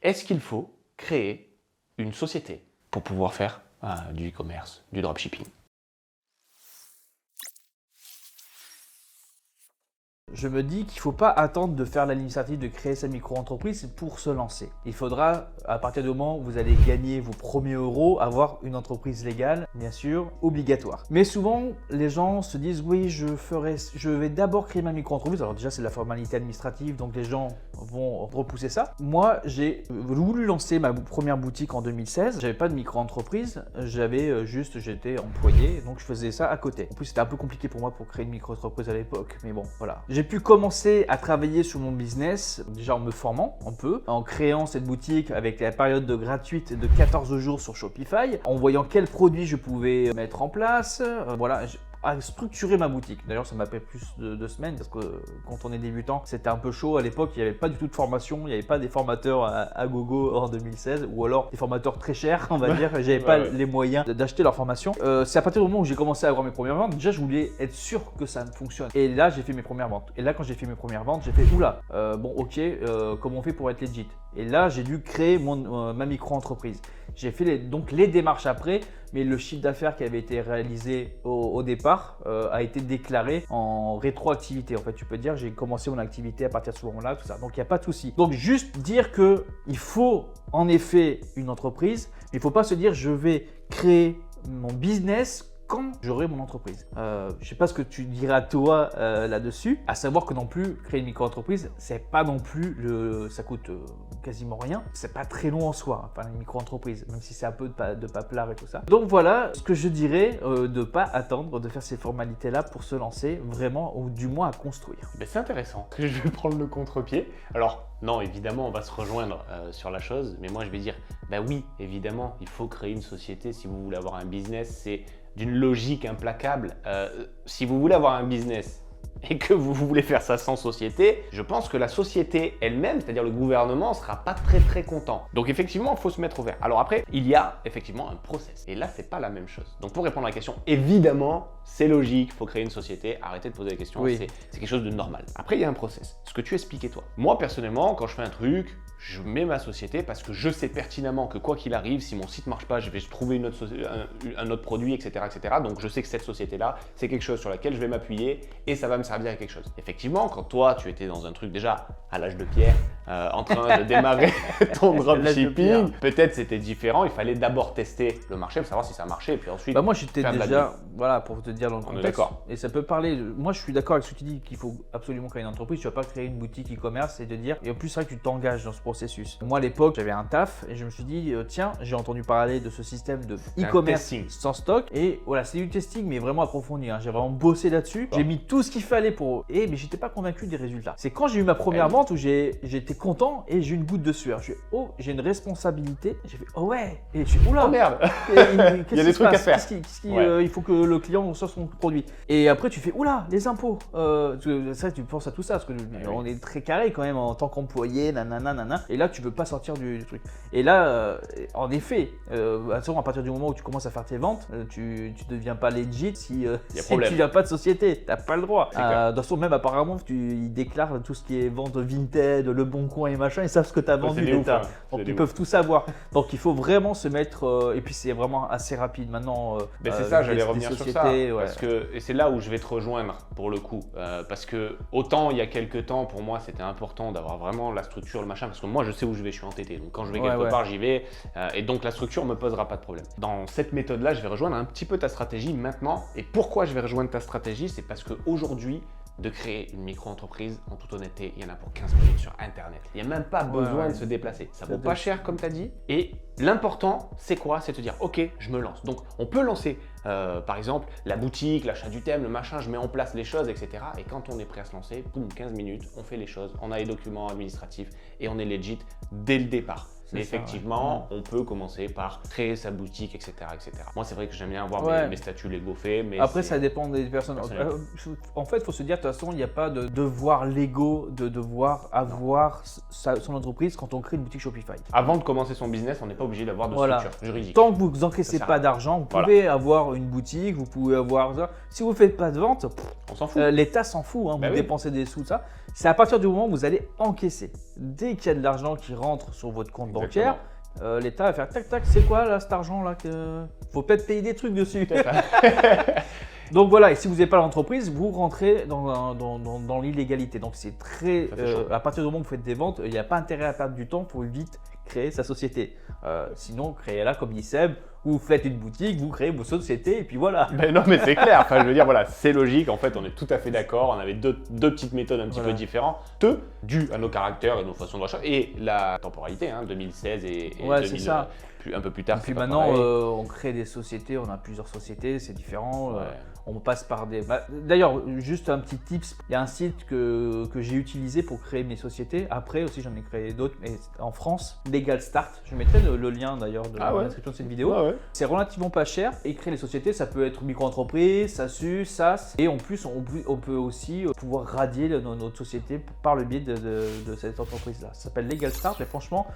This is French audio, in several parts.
Est-ce qu'il faut créer une société pour pouvoir faire du e-commerce, du dropshipping? Je me dis qu'il ne faut pas attendre de faire l'initiative de créer sa micro-entreprise pour se lancer. Il faudra, à partir du moment où vous allez gagner vos premiers euros, avoir une entreprise légale, bien sûr, obligatoire. Mais souvent, les gens se disent oui, je vais d'abord créer ma micro-entreprise. Alors déjà, c'est de la formalité administrative, donc les gens vont repousser ça. Moi, j'ai voulu lancer ma première boutique en 2016. J'avais pas de micro-entreprise, j'étais employé, donc je faisais ça à côté. En plus, c'était un peu compliqué pour moi pour créer une micro-entreprise à l'époque, mais bon, voilà. J'ai pu commencer à travailler sur mon business, déjà en me formant un peu, en créant cette boutique avec la période de gratuite de 14 jours sur Shopify, en voyant quels produits je pouvais mettre en place, voilà. À structurer ma boutique. D'ailleurs, ça m'a pris plus de 2 semaines parce que quand on est débutant, c'était un peu chaud. À l'époque, il n'y avait pas du tout de formation, il n'y avait pas des formateurs à gogo en 2016 ou alors des formateurs très chers, on va dire. J'avais pas les moyens d'acheter leur formation. C'est à partir du moment où j'ai commencé à avoir mes premières ventes, déjà je voulais être sûr que ça fonctionne. Et là, j'ai fait mes premières ventes. Et là, quand j'ai fait mes premières ventes, j'ai fait oula, bon ok, comment on fait pour être legit? Et là, j'ai dû créer ma micro-entreprise. J'ai fait donc les démarches après, mais le chiffre d'affaires qui avait été réalisé au départ a été déclaré en rétroactivité. En fait, tu peux dire j'ai commencé mon activité à partir de ce moment-là, tout ça. Donc, il n'y a pas de souci. Donc, juste dire qu'il faut en effet une entreprise, mais il ne faut pas se dire je vais créer mon business quand j'aurai mon entreprise. Je ne sais pas ce que tu diras toi là-dessus, à savoir que non plus, créer une micro-entreprise, c'est pas non plus, ça coûte quasiment rien. C'est pas très long en soi, enfin une micro-entreprise, même si c'est un peu de paplard et tout ça. Donc voilà, ce que je dirais, de ne pas attendre de faire ces formalités-là pour se lancer vraiment, ou du moins à construire. Ben, c'est intéressant. Je vais prendre le contre-pied. Alors, non, évidemment, on va se rejoindre sur la chose, mais moi je vais dire, bah oui, évidemment, il faut créer une société si vous voulez avoir un business, c'est d'une logique implacable. Si vous voulez avoir un business et que vous voulez faire ça sans société, je pense que la société elle-même, c'est-à-dire le gouvernement, ne sera pas très content. Donc effectivement, il faut se mettre au vert. Alors après, il y a effectivement un process. Et là, c'est pas la même chose. Donc pour répondre à la question, évidemment, c'est logique, il faut créer une société, arrêtez de poser la question, Oui. c'est quelque chose de normal. Après, il y a un process. Ce que tu expliquais toi. Moi, personnellement, quand je fais un truc, je mets ma société parce que je sais pertinemment que quoi qu'il arrive, si mon site ne marche pas, je vais trouver un autre produit, etc., etc. Donc je sais que cette société-là, c'est quelque chose sur laquelle je vais m'appuyer et ça va me servir à quelque chose. Effectivement, quand toi, tu étais dans un truc déjà à l'âge de pierre, en train de démarrer ton dropshipping, peut-être c'était différent. Il fallait d'abord tester le marché pour savoir si ça marchait et puis ensuite. Moi, j'étais déjà, voilà, pour te dire dans le contexte. D'accord. Et ça peut parler. Moi, je suis d'accord avec ce que tu dis qu'il faut absolument créer une entreprise. Tu vas pas créer une boutique e-commerce et te dire. Et en plus, c'est vrai que tu t'engages dans ce processus. Moi, à l'époque, j'avais un taf et je me suis dit, tiens, j'ai entendu parler de ce système de e-commerce sans stock. Et voilà, c'est du testing, mais vraiment approfondi. J'ai vraiment bossé là-dessus. J'ai mis tout ce qu'il fallait pour. Mais j'étais pas convaincu des résultats. C'est quand j'ai eu ma première vente où j'étais content et j'ai eu une goutte de sueur. Je suis j'ai une responsabilité. J'ai fait oh ouais. Et je suis oula. Oh merde. Il y a des trucs à faire. Il faut que le client reçoive son produit. Et après, tu fais oula, les impôts. Ça, tu penses à tout ça parce que on est très carré quand même en tant qu'employé, nanana. Et là, tu veux pas sortir du truc. Et là, en effet, à partir du moment où tu commences à faire tes ventes, tu deviens pas legit si tu n'as pas de société. T'as pas le droit. De toute façon, même apparemment, ils déclarent tout ce qui est vente Vinted, Le Bon Coin et machin. Ils savent ce que tu as vendu l'État. Donc ils peuvent tout savoir. Donc il faut vraiment se mettre. Et puis c'est vraiment assez rapide maintenant. C'est ça, j'allais revenir sur ça. Parce que, et c'est là où je vais te rejoindre pour le coup. Parce que autant il y a quelques temps, pour moi, c'était important d'avoir vraiment la structure, le machin. Parce que moi, je sais où je vais, je suis entêté. Donc quand je vais quelque part, j'y vais. Et donc la structure ne me posera pas de problème. Dans cette méthode-là, je vais rejoindre un petit peu ta stratégie maintenant. Et pourquoi je vais rejoindre ta stratégie? C'est parce qu'aujourd'hui, de créer une micro-entreprise, en toute honnêteté, il y en a pour 15 minutes sur Internet. Il n'y a même pas besoin de se déplacer. Ça vaut pas cher, comme tu as dit. Et l'important, c'est quoi? C'est de te dire, ok, je me lance. Donc, on peut lancer, par exemple, la boutique, l'achat du thème, le machin, je mets en place les choses, etc. Et quand on est prêt à se lancer, boum, 15 minutes, on fait les choses, on a les documents administratifs et on est legit dès le départ. Mais effectivement, on peut commencer par créer sa boutique, etc. Moi, c'est vrai que j'aime bien avoir mes statuts légaux faits. Mais après, ça dépend des personnes. En fait, il faut se dire, de toute façon, il n'y a pas de devoir légaux, de devoir avoir son entreprise quand on crée une boutique Shopify. Avant de commencer son business, on n'est pas obligé d'avoir de structure juridique. Tant que vous n'encaissez pas d'argent, vous pouvez avoir une boutique, vous pouvez avoir ça. Si vous ne faites pas de vente, on s'en fout. L'État s'en fout, vous dépensez des sous, ça. C'est à partir du moment où vous allez encaisser. Dès qu'il y a de l'argent qui rentre sur votre compte bancaire, l'État va faire tac tac, c'est quoi là cet argent là faut peut-être payer des trucs dessus. Donc voilà, et si vous n'avez pas l'entreprise, vous rentrez dans l'illégalité. Donc c'est très, à partir du moment où vous faites des ventes, il n'y a pas intérêt à perdre du temps pour vite créer sa société. Sinon, créez-la comme dit Seb, vous faites une boutique, vous créez vos sociétés et puis voilà. Ben non, mais c'est clair. Enfin, je veux dire, voilà, c'est logique. En fait, on est tout à fait d'accord. On avait deux petites méthodes un petit peu différentes, dues à nos caractères et nos façons de recherche et la temporalité, 2016 et 2000, c'est ça. Un peu plus tard. Et puis maintenant, on crée des sociétés, on a plusieurs sociétés, c'est différent. On passe par des… D'ailleurs, juste un petit tips, il y a un site que j'ai utilisé pour créer mes sociétés. Après aussi, j'en ai créé d'autres, mais en France, Legal Start. Je mettrai le lien d'ailleurs dans la description de cette vidéo. C'est relativement pas cher et créer les sociétés, ça peut être micro-entreprise, SASU, SAS. Et en plus, on peut aussi pouvoir radier notre société par le biais de cette entreprise-là. Ça s'appelle Legal Start et franchement,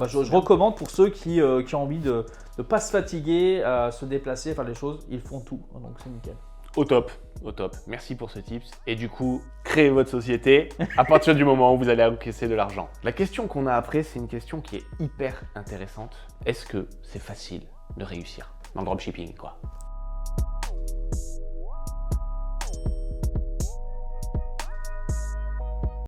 je recommande pour ceux qui ont envie de ne pas se fatiguer, à se déplacer, faire les choses, ils font tout. Donc c'est nickel. Au top. Merci pour ce tips. Et du coup, créez votre société à partir du moment où vous allez encaisser de l'argent. La question qu'on a après, c'est une question qui est hyper intéressante. Est-ce que c'est facile de réussir dans le dropshipping, quoi?